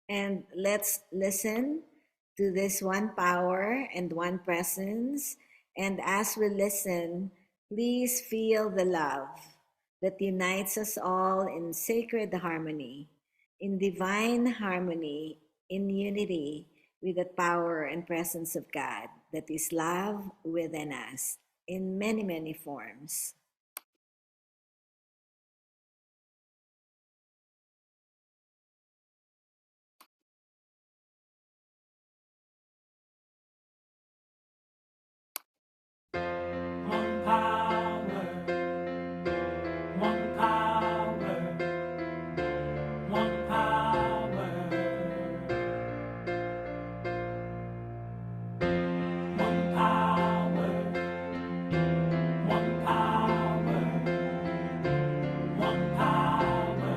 And let's listen to this one power and one presence. And as we listen, please feel the love that unites us all in sacred harmony, in divine harmony, in unity with the power and presence of God that is love within us in many, many forms. One power, one power, one power, one power, one power, one power.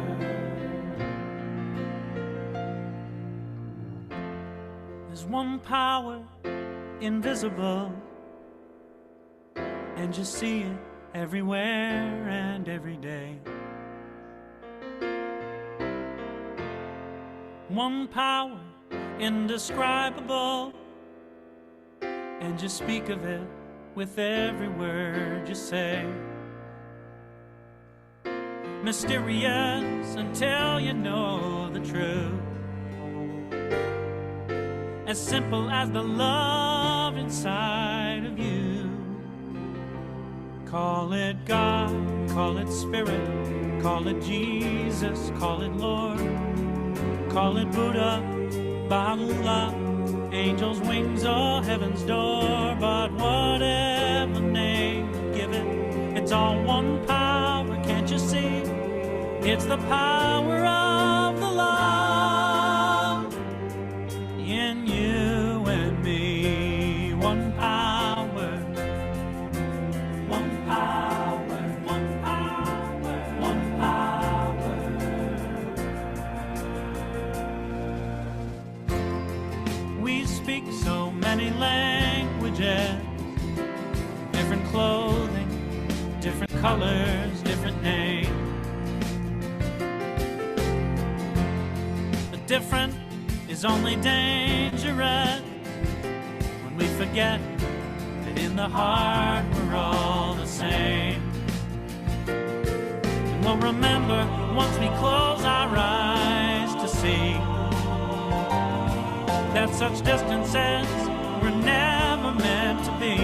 There's one power invisible, and you see it everywhere and every day. One power indescribable, and you speak of it with every word you say. Mysterious until you know the truth, as simple as the love inside of you. Call it God, call it Spirit, call it Jesus, call it Lord, call it Buddha, Baha'u'llah, angels' wings or heaven's door. But whatever name you give it, it's all one power, can't you see? It's the power of the love in you and me. One power, one power, one power, one power. We speak so many languages, different clothing, different colors, different names. The different is only dangerous when we forget that in the heart we're all the same. And we'll remember once we close our eyes to see that such distances were never meant to be.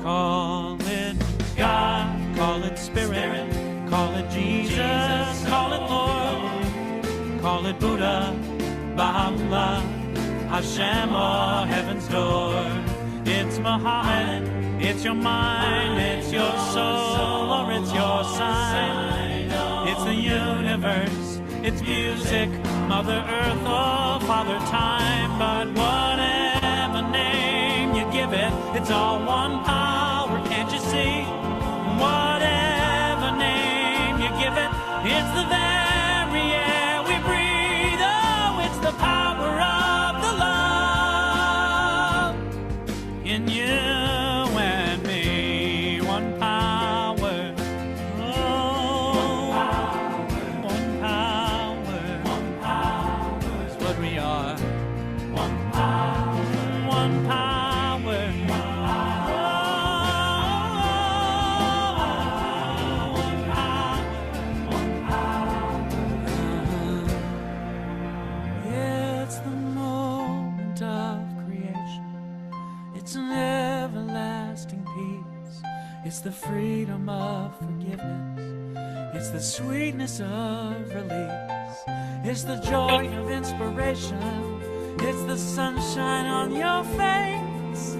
Call it God, call it Spirit, call it Jesus, call it Lord, call it Buddha, Baha'u'llah, Hashem or heaven's door. It's Muhammad, it's your mind, it's your soul, or it's your sign. It's the universe, it's music, Mother Earth or Father Time. But whatever name you give it, it's all one power, can't you see? Whatever name you give it, it's the very air we breathe. Oh, it's the power of the love in you and me. One power, oh, one power is what we are. One power, one power. It's the moment of creation. It's an everlasting peace. It's the freedom of forgiveness. It's the sweetness of release. It's the joy of inspiration. It's the sunshine on your face.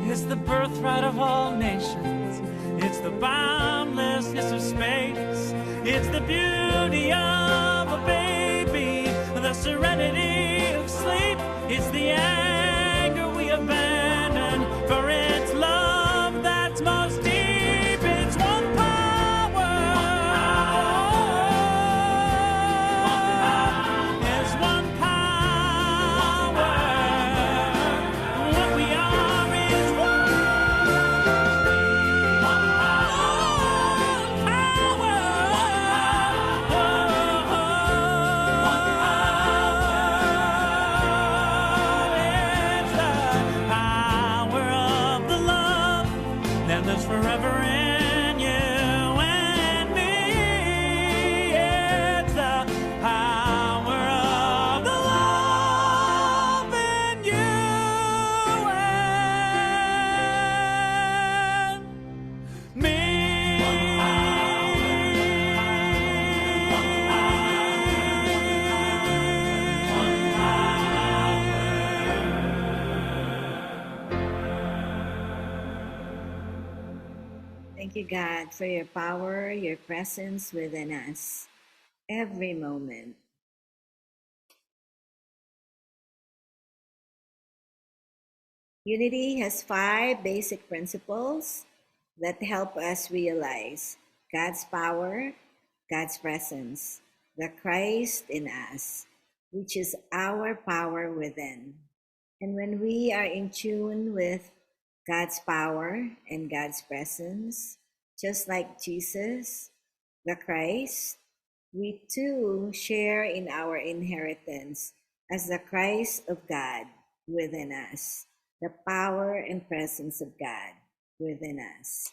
It's the birthright of all nations. It's the boundlessness of space. It's the beauty of a baby, the serenity of sleep. It's the anger we abandon for its love that's most deep. It's one power. It's one power. What we are is one power. Thank you, God, for your power, your presence within us every moment. Unity has 5 basic principles that help us realize God's power, God's presence, the Christ in us, which is our power within. And when we are in tune with God's power and God's presence, just like Jesus, the Christ, we too share in our inheritance as the Christ of God within us, the power and presence of God within us.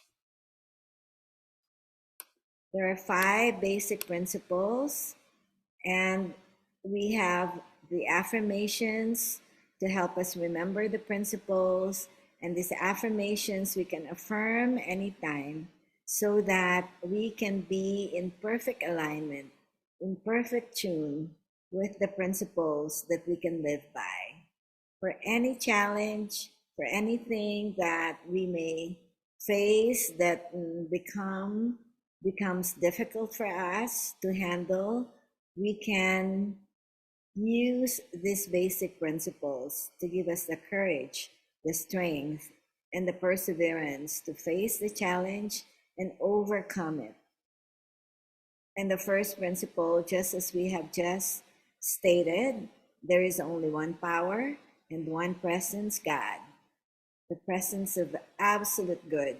There are 5 basic principles, and we have the affirmations to help us remember the principles. And these affirmations we can affirm anytime so that we can be in perfect alignment, in perfect tune with the principles that we can live by. For any challenge, for anything that we may face that becomes difficult for us to handle, we can use these basic principles to give us the courage, the strength, and the perseverance to face the challenge and overcome it. And the first principle, just as we have just stated, there is only one power and one presence, God, the presence of the absolute good,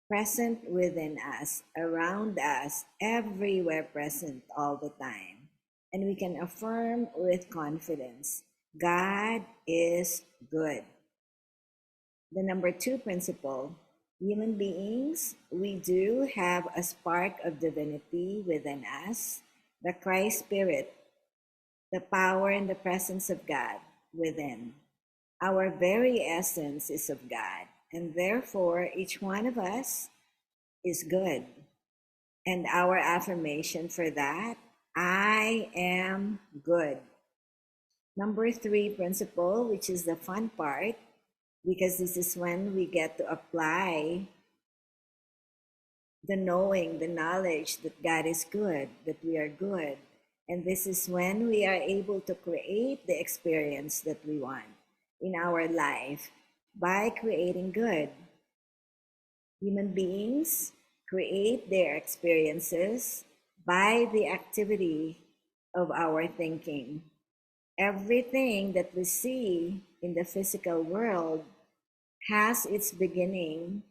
present within us, around us, everywhere present all the time. And we can affirm with confidence, God is good. The number 2 principle, human beings, we do have a spark of divinity within us, the Christ Spirit, the power and the presence of God within. Our very essence is of God, and therefore each one of us is good. And our affirmation for that, I am good. Number 3 principle, which is the fun part, because this is when we get to apply the knowing, the knowledge that God is good, that we are good. And this is when we are able to create the experience that we want in our life by creating good. Human beings create their experiences by the activity of our thinking. Everything that we see in the physical world has its beginning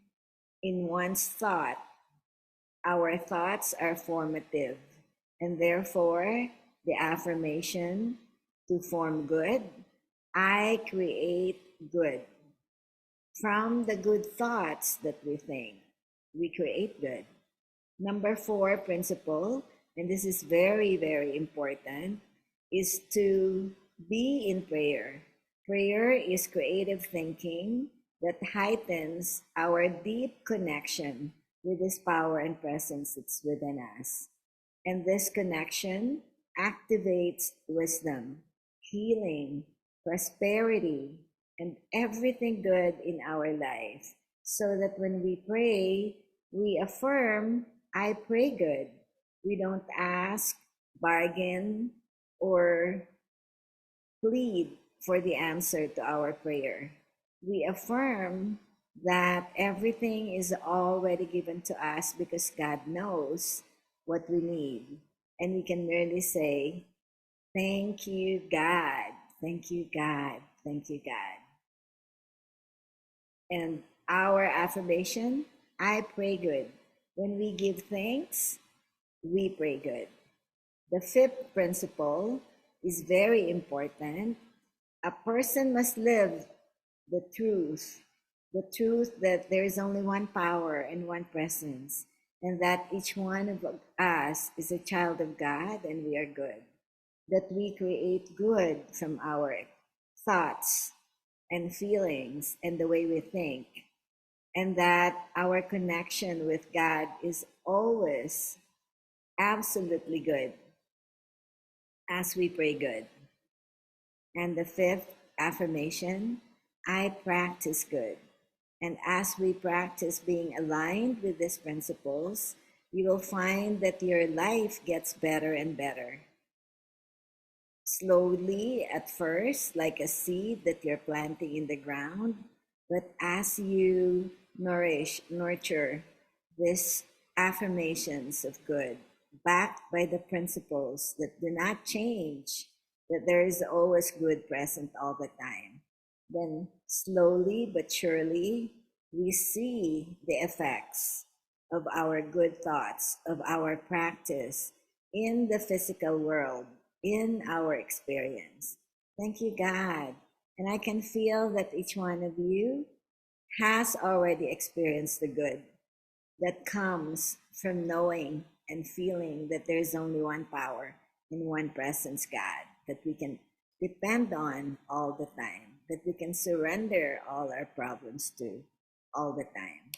in one's thought. Our thoughts are formative, and therefore the affirmation to form good, I create good. From the good thoughts that we think, we create good. Number 4 principle, and this is very, very important, is to be in prayer. Prayer is creative thinking that heightens our deep connection with this power and presence that's within us. And this connection activates wisdom, healing, prosperity, and everything good in our life. So that when we pray, we affirm, I pray good. We don't ask, bargain, or plead for the answer to our prayer. We affirm that everything is already given to us because God knows what we need. And we can merely say, thank you, God. Thank you, God. Thank you, God. And our affirmation, I pray good. When we give thanks, we pray good. The 5th principle is very important. A person must live the truth that there is only one power and one presence, and that each one of us is a child of God and we are good. That we create good from our thoughts and feelings and the way we think, and that our connection with God is always absolutely good as we pray good. And the 5th affirmation, I practice good. And as we practice being aligned with these principles, you will find that your life gets better and better. Slowly at first, like a seed that you're planting in the ground, but as you nurture these affirmations of good, backed by the principles that do not change, that there is always good present all the time, then slowly but surely we see the effects of our good thoughts, of our practice in the physical world, in our experience. Thank you, God. And I can feel that each one of you has already experienced the good that comes from knowing and feeling that there's only one power and one presence, God, that we can depend on all the time, that we can surrender all our problems to all the time.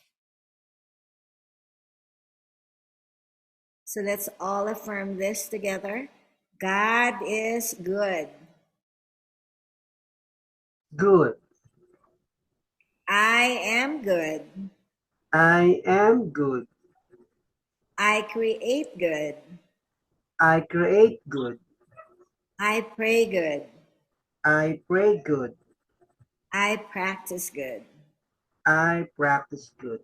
So let's all affirm this together. God is good. Good. I am good. I am good. I create good. I create good. I pray good. I pray good. I practice good. I practice good.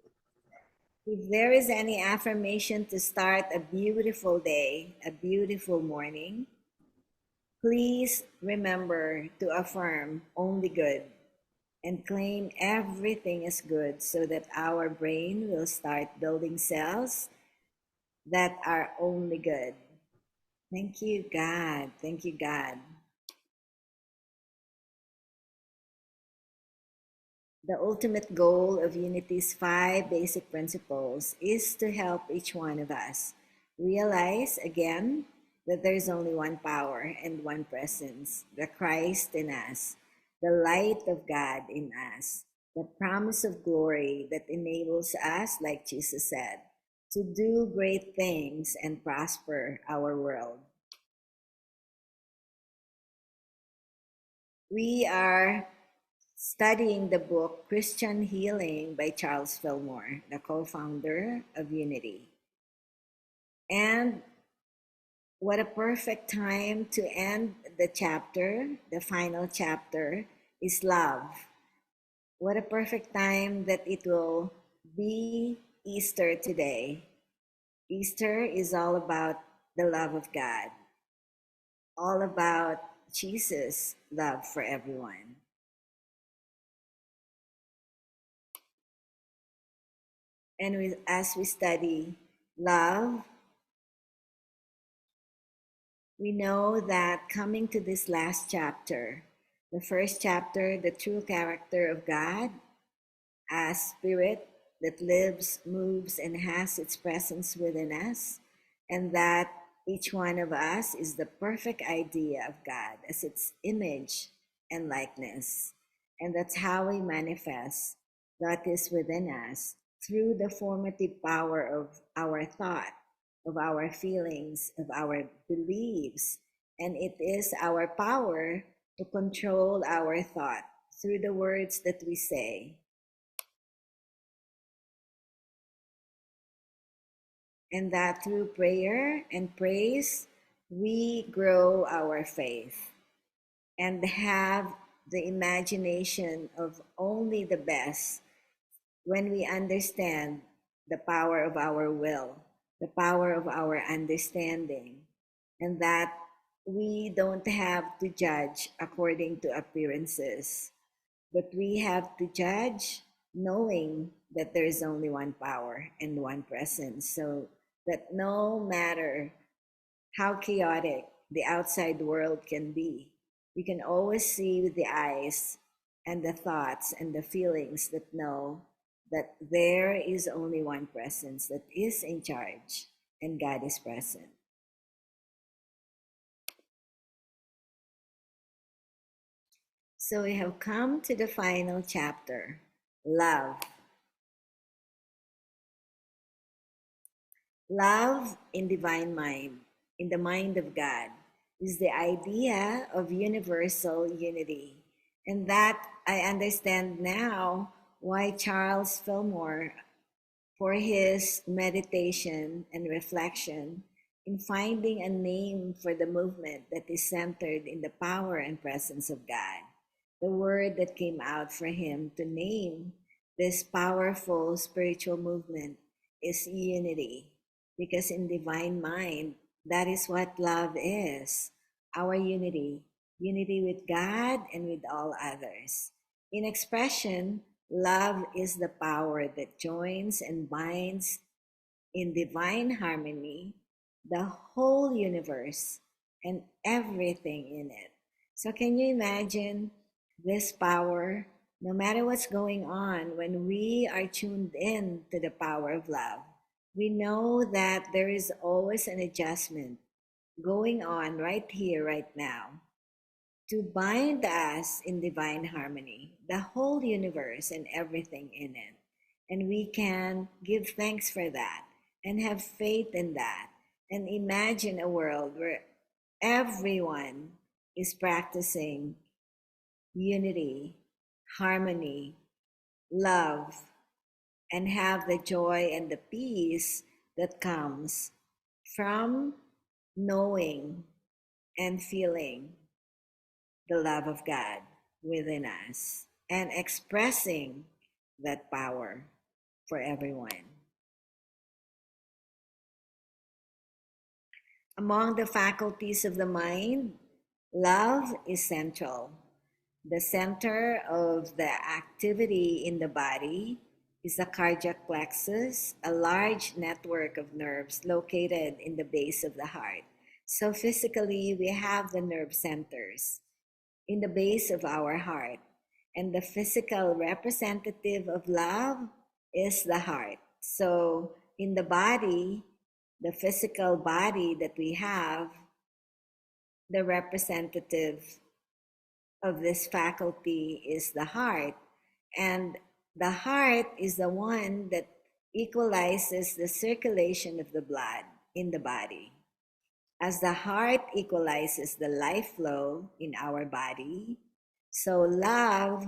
If there is any affirmation to start a beautiful day, a beautiful morning, please remember to affirm only good and claim everything as good so that our brain will start building cells that are only good. Thank you, God. Thank you, God. The ultimate goal of Unity's 5 basic principles is to help each one of us realize again that there is only one power and one presence, the Christ in us, the light of God in us, the promise of glory that enables us, like Jesus said, to do great things and prosper our world. We are studying the book Christian Healing by Charles Fillmore, the co-founder of Unity. And what a perfect time to end the chapter, the final chapter is love. What a perfect time that it will be Easter today. Easter is all about the love of God, all about Jesus' love for everyone. And as we study love, we know that coming to this last chapter, the first chapter, the true character of God as spirit that lives, moves, and has its presence within us, and that each one of us is the perfect idea of God as its image and likeness. And that's how we manifest that is within us through the formative power of our thought, of our feelings, of our beliefs. And it is our power to control our thought through the words that we say. And that through prayer and praise, we grow our faith and have the imagination of only the best when we understand the power of our will, the power of our understanding, and that we don't have to judge according to appearances, but we have to judge knowing that there is only one power and one presence. So that no matter how chaotic the outside world can be, we can always see with the eyes and the thoughts and the feelings that know that there is only one presence that is in charge and God is present. So we have come to the final chapter, love. Love in divine mind, in the mind of God, is the idea of universal unity. And that I understand now why Charles Fillmore, for his meditation and reflection in finding a name for the movement that is centered in the power and presence of God. The word that came out for him to name this powerful spiritual movement is unity, because in divine mind, that is what love is, our unity, unity with God and with all others. In expression, love is the power that joins and binds in divine harmony the whole universe and everything in it. So, can you imagine this power? No matter what's going on, when we are tuned in to the power of love, we know that there is always an adjustment going on right here, right now, to bind us in divine harmony, the whole universe and everything in it. And we can give thanks for that and have faith in that and imagine a world where everyone is practicing unity, harmony, love, and have the joy and the peace that comes from knowing and feeling the love of God within us and expressing that power for everyone. Among the faculties of the mind, love is central. The center of the activity in the body is the cardiac plexus, a large network of nerves located in the base of the heart. So physically, we have the nerve centers in the base of our heart. And the physical representative of love is the heart. So in the body, the physical body that we have, the representative of this faculty is the heart. And the heart is the one that equalizes the circulation of the blood in the body. As the heart equalizes the life flow in our body, so love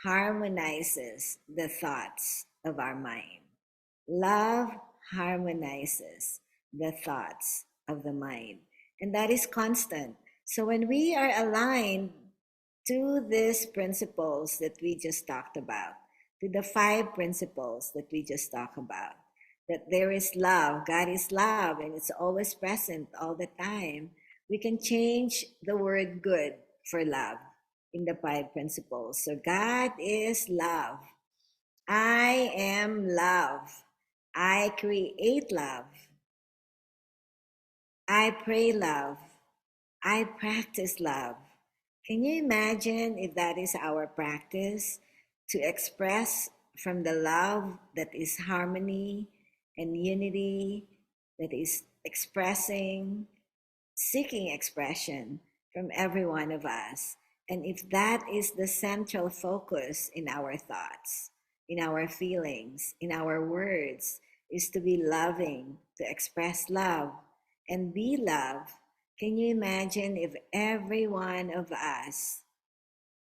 harmonizes the thoughts of our mind. Love harmonizes the thoughts of the mind. And that is constant. So when we are aligned to these principles that we just talked about, to the 5 principles that we just talked about, that there is love, God is love, and it's always present all the time, we can change the word good for love in the 5 principles. So God is love. I am love. I create love. I pray love. I practice love. Can you imagine if that is our practice, to express from the love that is harmony and unity, that is expressing, seeking expression from every one of us? And if that is the central focus in our thoughts, in our feelings, in our words, is to be loving, to express love and be love, can you imagine if every one of us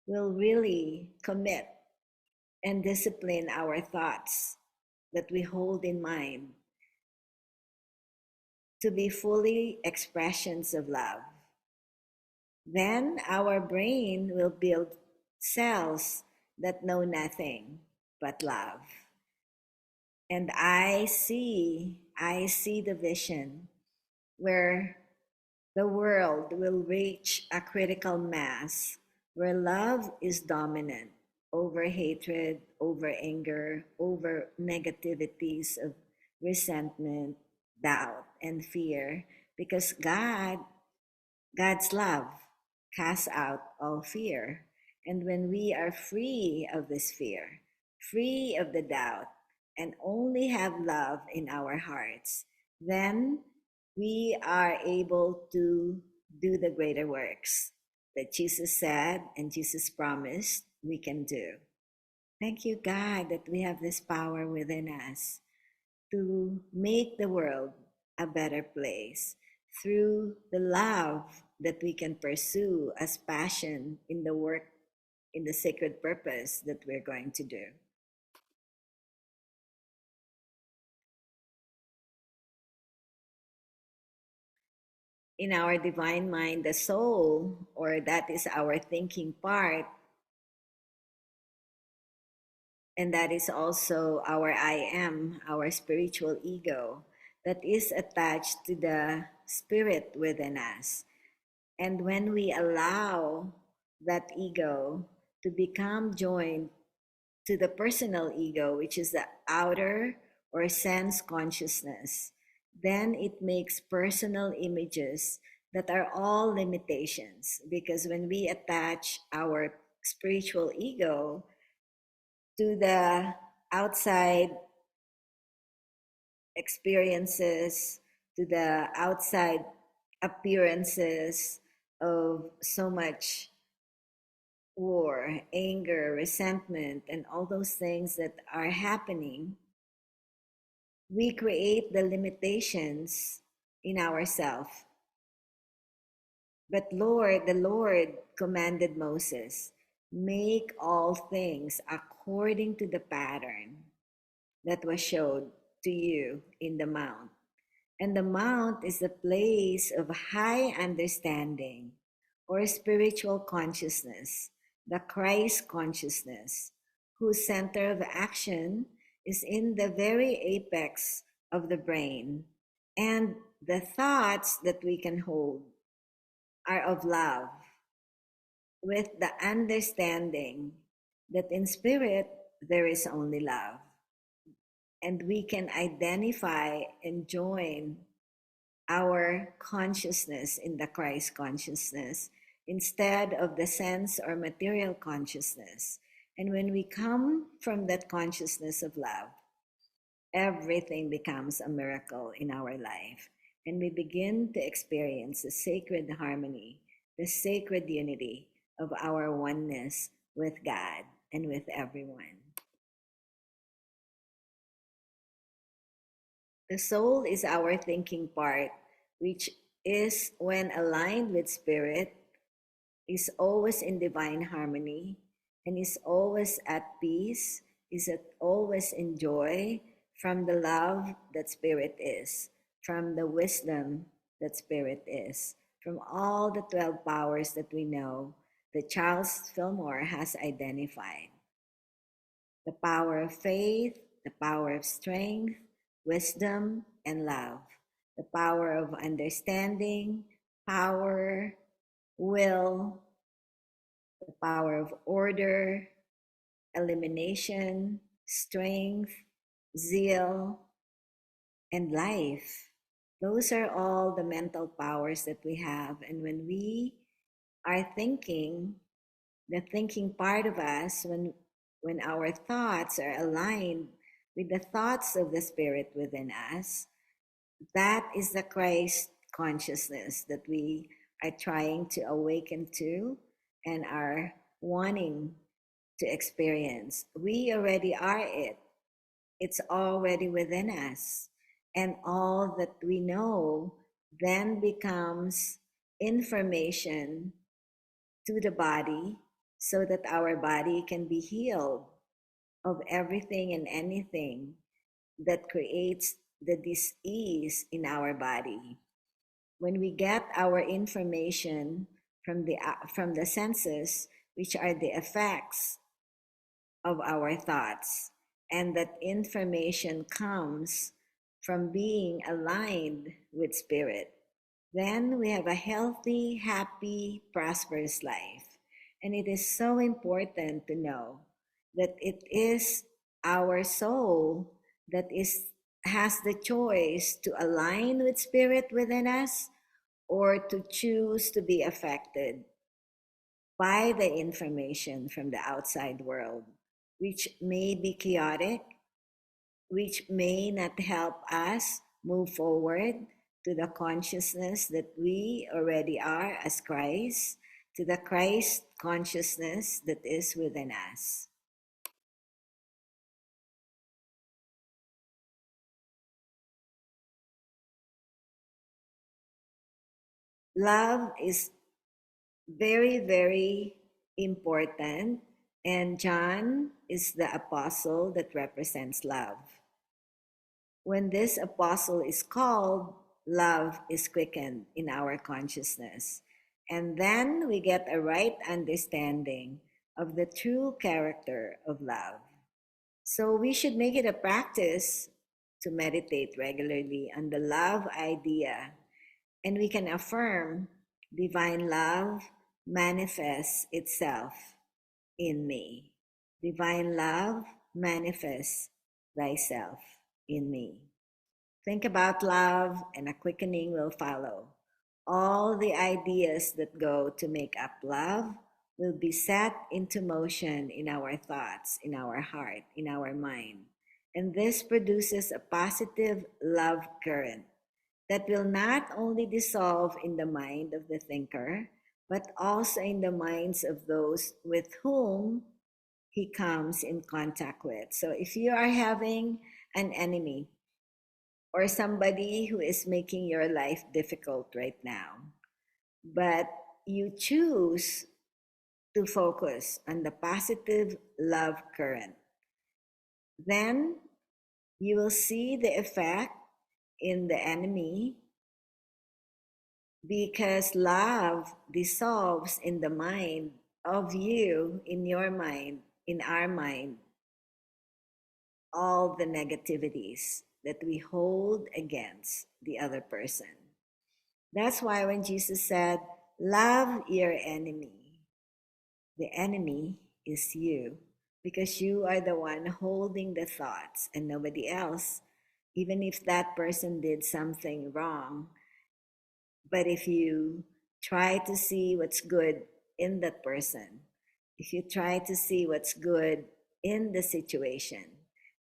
will really commit and discipline our thoughts that we hold in mind to be fully expressions of love? Then our brain will build cells that know nothing but love. And I see the vision where the world will reach a critical mass where love is dominant over hatred, over anger, over negativities of resentment, doubt, and fear, because God's love casts out all fear. And when we are free of this fear, free of the doubt, and only have love in our hearts, then we are able to do the greater works that Jesus said and Jesus promised we can do. Thank you, God, that we have this power within us to make the world a better place through the love that we can pursue as passion in the work, in the sacred purpose that we're going to do. in our divine mind, the soul, or that is our thinking part, and that is also our I am, our spiritual ego, that is attached to the spirit within us. And when we allow that ego to become joined to the personal ego, which is the outer or sense consciousness, then it makes personal images that are all limitations. Because when we attach our spiritual ego to the outside experiences, to the outside appearances of so much war, anger, resentment, and all those things that are happening, we create the limitations in ourselves. But the Lord commanded Moses, make all things according to the pattern that was showed to you in the mount. And the mount is a place of high understanding or spiritual consciousness, the Christ consciousness, whose center of action is in the very apex of the brain. And the thoughts that we can hold are of love, with the understanding that in spirit there is only love. And we can identify and join our consciousness in the Christ consciousness instead of the sense or material consciousness. And when we come from that consciousness of love, everything becomes a miracle in our life. And we begin to experience the sacred harmony, the sacred unity of our oneness with God and with everyone. The soul is our thinking part, which is, when aligned with spirit, is always in divine harmony and is always at peace, always in joy from the love that spirit is, from the wisdom that spirit is, from all the 12 powers that we know that Charles Fillmore has identified. The power of faith, the power of strength, wisdom, and love, the power of understanding, power, will, the power of order, elimination, strength, zeal, and life. Those are all the mental powers that we have. And when we are thinking, the thinking part of us, when our thoughts are aligned with the thoughts of the spirit within us, that is the Christ consciousness that we are trying to awaken to and are wanting to experience. We already are it. It's already within us. And all that we know then becomes information to the body so that our body can be healed of everything and anything that creates the dis-ease in our body. When we get our information from the senses, which are the effects of our thoughts, and that information comes from being aligned with spirit, then we have a healthy, happy, prosperous life. And it is so important to know that it is our soul that has the choice to align with spirit within us or to choose to be affected by the information from the outside world, which may be chaotic, which may not help us move forward to the consciousness that we already are as Christ, to the Christ consciousness that is within us. Love is very, very important, and John is the apostle that represents love. When this apostle is called, love is quickened in our consciousness. And then we get a right understanding of the true character of love. So we should make it a practice to meditate regularly on the love idea, and we can affirm divine love manifests itself in me. Divine love manifests thyself in me. Think about love, and a quickening will follow. All the ideas that go to make up love will be set into motion in our thoughts, in our heart, in our mind. And this produces a positive love current that will not only dissolve in the mind of the thinker, but also in the minds of those with whom he comes in contact with. So if you are having an enemy or somebody who is making your life difficult right now, but you choose to focus on the positive love current, then you will see the effect in the enemy, because love dissolves in the mind of you, in your mind, in our mind, all the negativities that we hold against the other person. That's why when Jesus said, love your enemy, the enemy is you, because you are the one holding the thoughts and nobody else, even if that person did something wrong. But if you try to see what's good in that person, if you try to see what's good in the situation,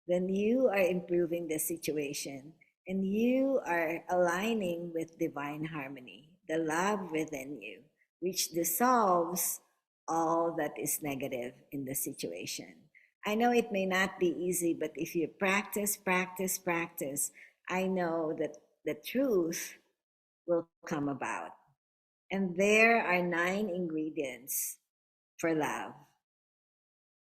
then you are improving the situation and you are aligning with divine harmony, the love within you, which dissolves all that is negative in the situation. I know it may not be easy, but if you practice, I know that the truth will come about. And there are 9 ingredients for love.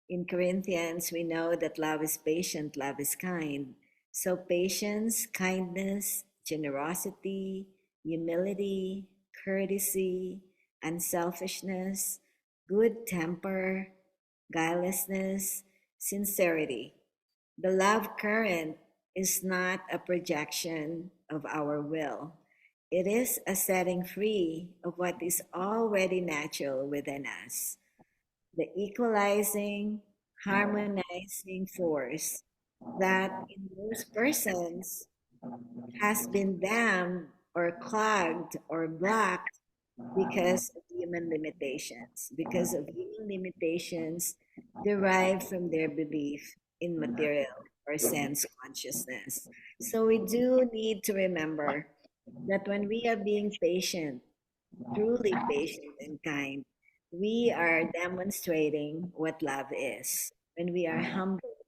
In Corinthians, we know that love is patient, love is kind. So patience, kindness, generosity, humility, courtesy, unselfishness, good temper, guilelessness, sincerity. The love current is not a projection of our will. It is a setting free of what is already natural within us, the equalizing, harmonizing force that in most persons has been dammed or clogged or blocked because of human limitations, derived from their belief in material or sense consciousness. So we do need to remember that when we are being patient, truly patient and kind, we are demonstrating what love is. When we are humble,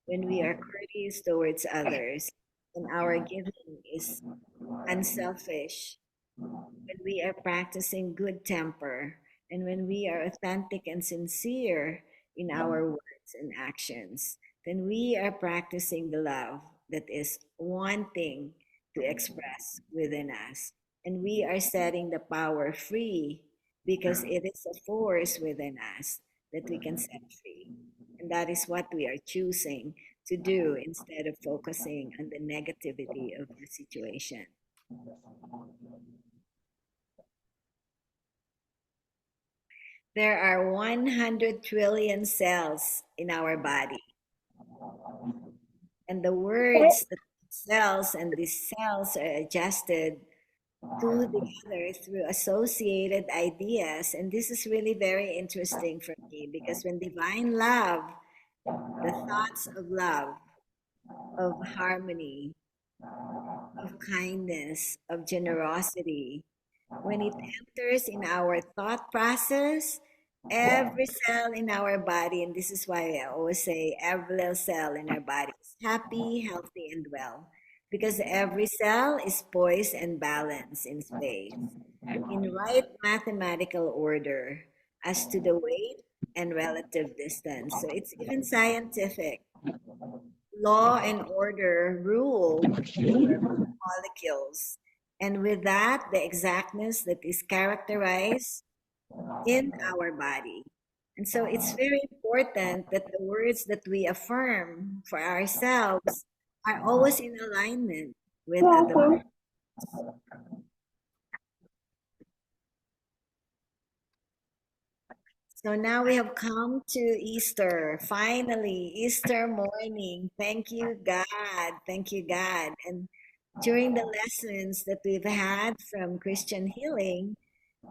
when we are courteous towards others, and our giving is unselfish, when we are practicing good temper, and when we are authentic and sincere in our words and actions, then we are practicing the love that is wanting to express within us. And we are setting the power free because it is a force within us that we can set free. And that is what we are choosing to do instead of focusing on the negativity of the situation. There are 100 trillion cells in our body. And the words that cells and these cells are adjusted to the other through associated ideas. And this is really very interesting for me, because when divine love, the thoughts of love, of harmony, of kindness, of generosity, when it enters in our thought process, every cell in our body, and this is why I always say every little cell in our body is happy, healthy, and well, because every cell is poised and balanced in space, in right mathematical order as to the weight and relative distance. So it's even scientific. Law and order rule over molecules. and with that, the exactness that is characterized in our body. And so it's very important that the words that we affirm for ourselves are always in alignment with the words. So now we have come to Easter. Finally, Easter morning. Thank you, God. Thank you, God. And during the lessons that we've had from Christian Healing,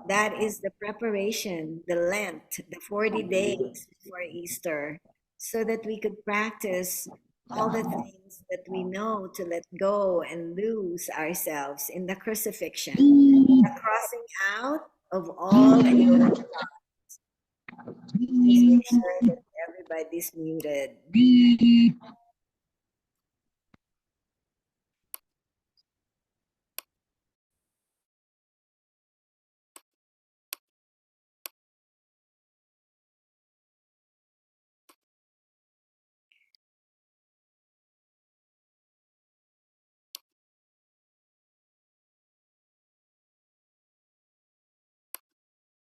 that is the preparation, the Lent, the 40 days before Easter, so that we could practice all the things that we know to let go and lose ourselves in the crucifixion, the crossing out of all error. Just make sure that everybody's muted.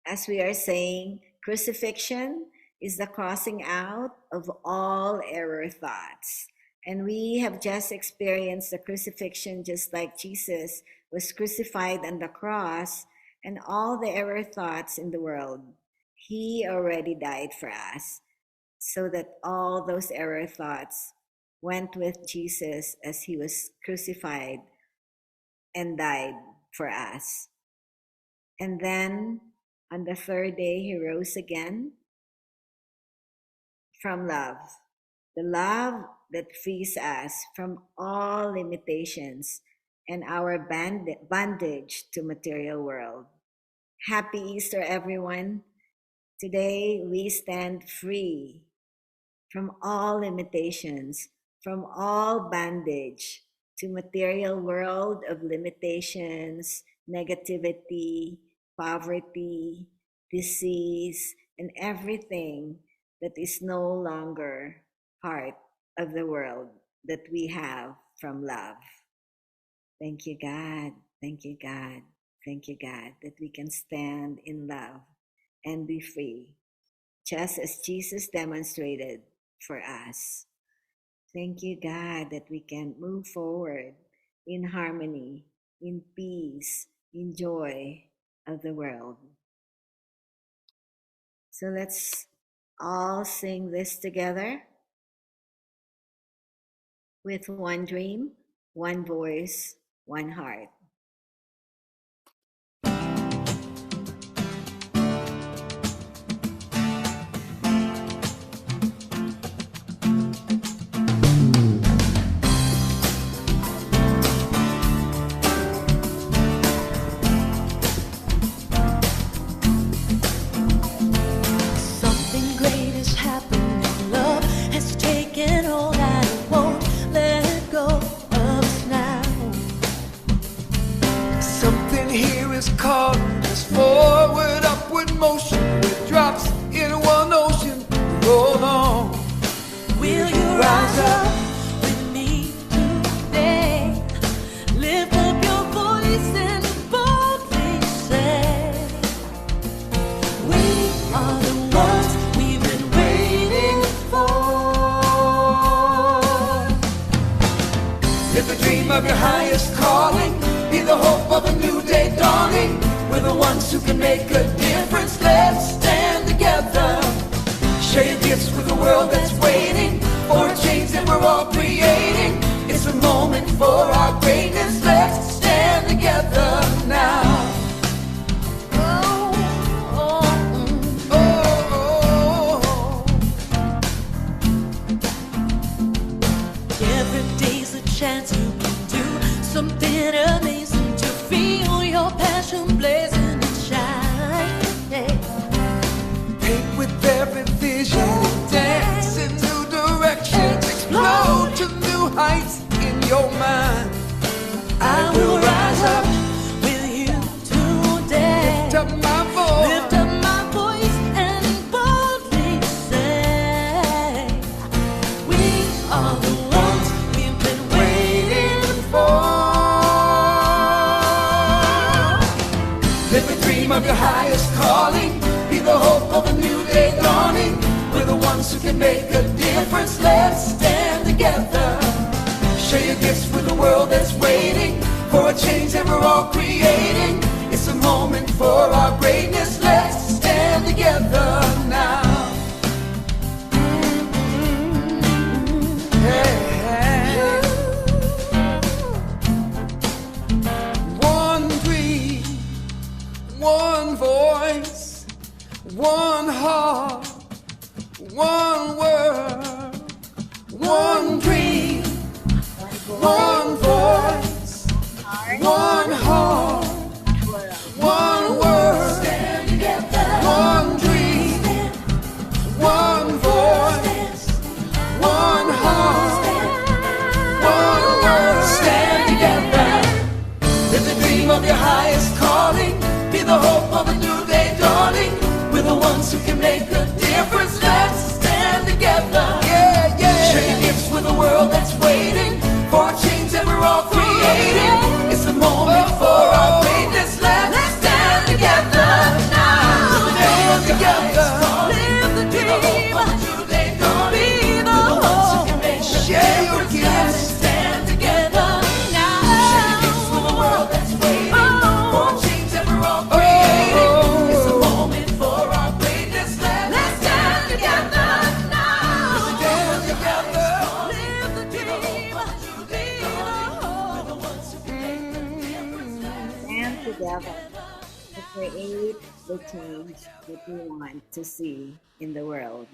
As we are saying, crucifixion is the crossing out of all error thoughts. And we have just experienced the crucifixion just like Jesus was crucified on the cross, and all the error thoughts in the world. He already died for us, so that all those error thoughts went with Jesus as he was crucified and died for us. And then on the third day, he rose again from love, the love that frees us from all limitations and our bondage to material world. Happy Easter, everyone. Today, we stand free from all limitations, from all bondage to material world of limitations, negativity, poverty, disease, and everything that is no longer part of the world that we have from love. Thank you, God. Thank you, God. Thank you, God, that we can stand in love and be free, just as Jesus demonstrated for us. Thank you, God, that we can move forward in harmony, in peace, in joy of the world. So let's all sing this together with one dream, one voice, one heart. Something great is happening. Love has taken hold and it won't let go of us now. Something here is calling us forward, upward motion with drops in one ocean. Roll on. Will you rise up with me today? Lift up your voice and boldly say, we are the ones we've been waiting for. Live the dream of your highest calling. Be the hope of a new day dawning. We're the ones who can make a difference. Let's stand together. Share your gifts with the world that's waiting for a change that we're all creating. It's a moment for our greatness. Let's stand together now. Oh, oh, Oh, every day's a chance you can do something amazing to feel your passion blazing and shine. paint with every vision, dance in new directions, explode to new heights in your mind. I will rise up with you today. Lift up my voice. Lift up my voice and boldly say, we are the ones we've been waiting for. ones who can make a difference. Let's stand together. Share your gifts with the world that's waiting for a change that we're all creating. It's a moment for our greatness. Let's stand together now. Hey, hey. One dream, one voice, one heart, one word, one dream, one voice, one heart, one word, stand together. One dream, one voice, one heart, one word, stand together. Live the dream of your highest calling. Be the hope of a new day dawning. We're the ones who can make a difference. Let's stand together. Yeah, yeah. Share your gifts with a world that's waiting for a change that we're all creating. It's the moment for our greatness. Let's stand together now. Stand together. Live the dream. Be the hope. Share your gifts. Stand together now. Share your gifts with a world that's waiting for a change that we're all creating. It's the moment for our greatness. Let's stand together now. Stand together. Live the dream. Be the hope. Stand together to create the change that we want to see in the world.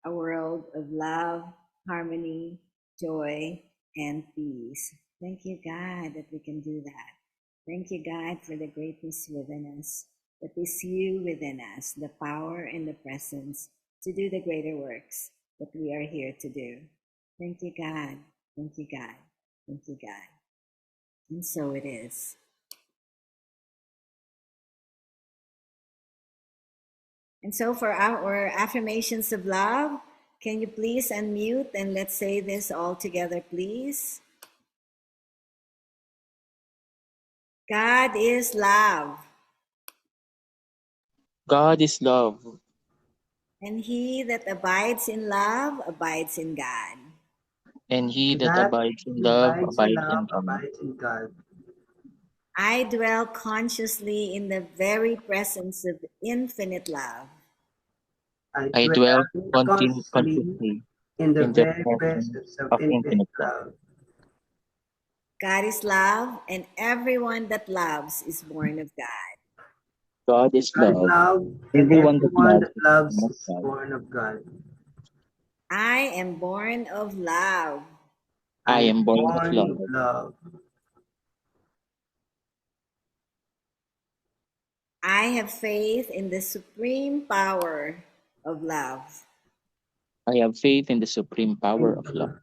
A world of love, harmony, joy, and peace. Thank you, God, that we can do that. Thank you, God, for the greatness within us, that is you within us, the power and the presence to do the greater works that we are here to do. Thank you, God. Thank you, God. Thank you, God. And so it is. And so for our affirmations of love, can you please unmute and let's say this all together, please? God is love, God is love, and he that abides in love abides in God. and he that That abides in love abides in abides in love, God. abides in God. I dwell consciously in the very presence of infinite love. I Dwell dwell consciously consciously in the in the very presence presence of of infinite infinite love. love. God is love, and everyone that loves is born of God. God is God is love. love, and Everyone that everyone loves that is loves born of is God. born of God. I am born of love. I I am am born of born of love. love. I have faith in the supreme power of love. I have faith in the supreme power of love.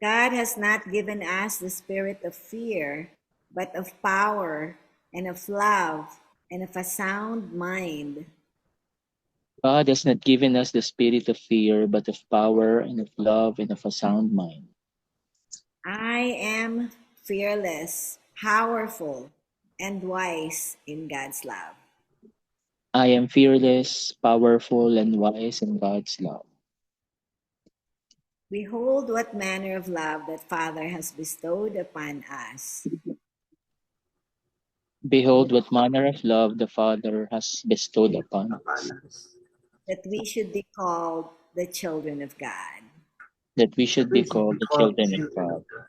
God has not given us the spirit of fear, but of power and of love and of a sound mind. God has not given us the spirit of fear, but of power and of love and of a sound mind. I am fearless, powerful, and wise in God's love. I am fearless, powerful, and wise in God's love. Behold what manner of love that Father has bestowed upon us, Behold what manner of love the Father has bestowed upon us, Upon us. that we should be called the children of God. that we should be We should be called the called children of children God. of God.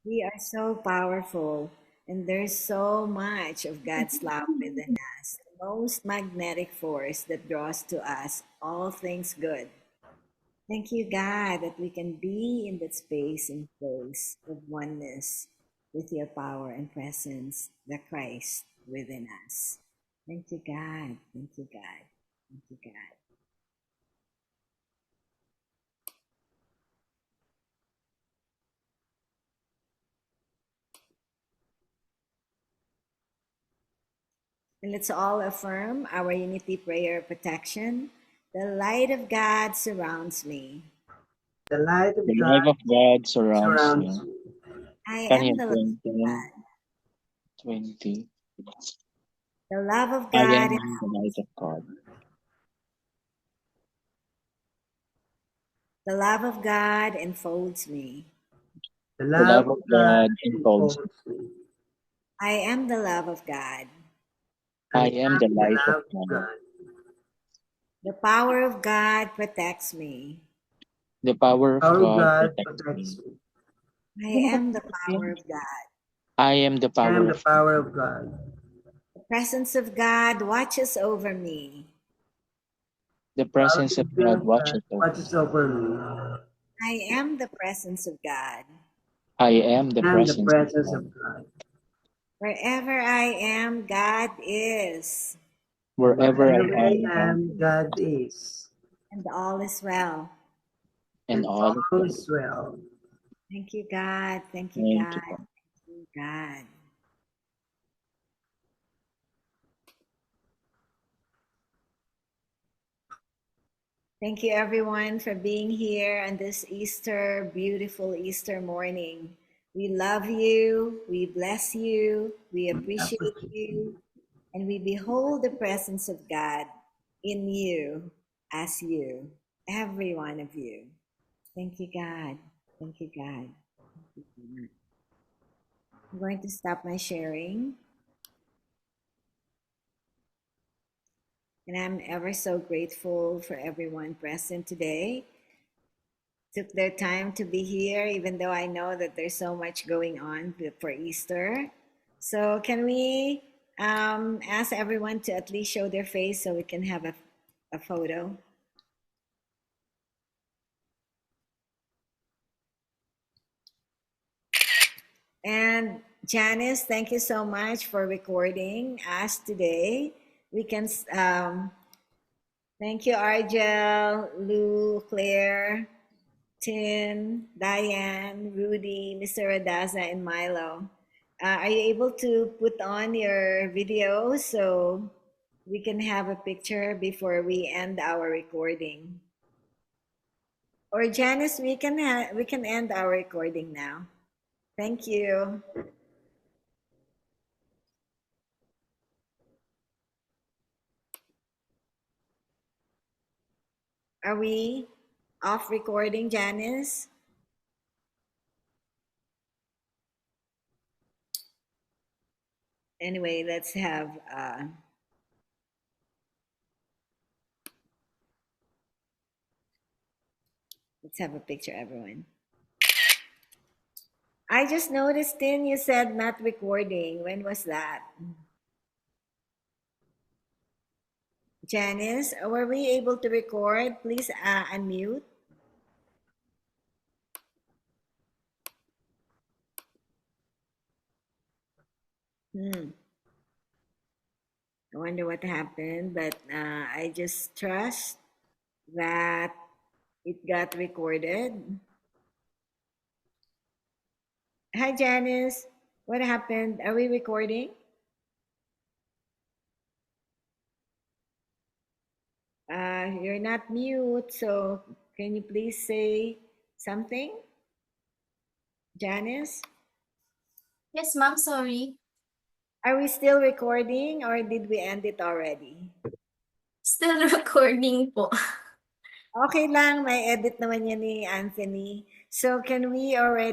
We are so powerful, and there's so much of God's love within us, the most magnetic force that draws to us all things good. Thank you, God, that we can be in that space and place of oneness with your power and presence, the Christ within us. Thank you, God. Thank you, God. Thank you, God. And let's all affirm our unity prayer protection. The light of God surrounds me. The light of The God life of God surrounds surrounds me. me. I am Daniel the light of 10:10, God. 20. The love of I God. am the light of God. The love of God enfolds me. The The love of God enfolds me. enfolds me. I am the love of God. I am the the light of love of God. God. The power of God protects me. The power of Our God God protects protects me. I am the power of God. I am the I am power the of power of God. The presence of God watches over me. the The presence of God watches over. watches over me. I am the presence of God. I am the I am the presence of presence God. of God. Wherever I am, God is, Wherever I Wherever I am, God am, is, God is. and all is well. and And all is all well. is well. Thank you, God. Thank you, Thank you, God. God. Thank you, God. Thank you, everyone, for being here on this Easter, beautiful Easter morning. We love you, we bless you, we appreciate you, and we behold the presence of God in you as you, every one of you. Thank you, God. Thank you, God. Thank you, God. I'm going to stop my sharing. And I'm ever so grateful for everyone present today. Took their time to be here, even though I know that there's so much going on for Easter. So, can we ask everyone to at least show their face so we can have a photo? And Janice, thank you so much for recording us today. We can, thank you, Argel, Lou, Claire, Tin, Diane, Rudy, Mr. Radaza, and Milo. Are you able to put on your video so we can have a picture before we end our recording? Or Janice, we can end our recording now. Thank you. Are we off recording, Janice? Anyway, let's have a picture, everyone. I just noticed, Tin, you said not recording. When was that? Janice, were we able to record? Please unmute. I wonder what happened, but I just trust that it got recorded. Hi, Janice. What happened? Are we recording? You're not mute, so can you please say something? Janice? Yes, ma'am, sorry. Are we still recording or did we end it already? Still recording po. Okay lang, may edit naman yan ni Anthony. So can we already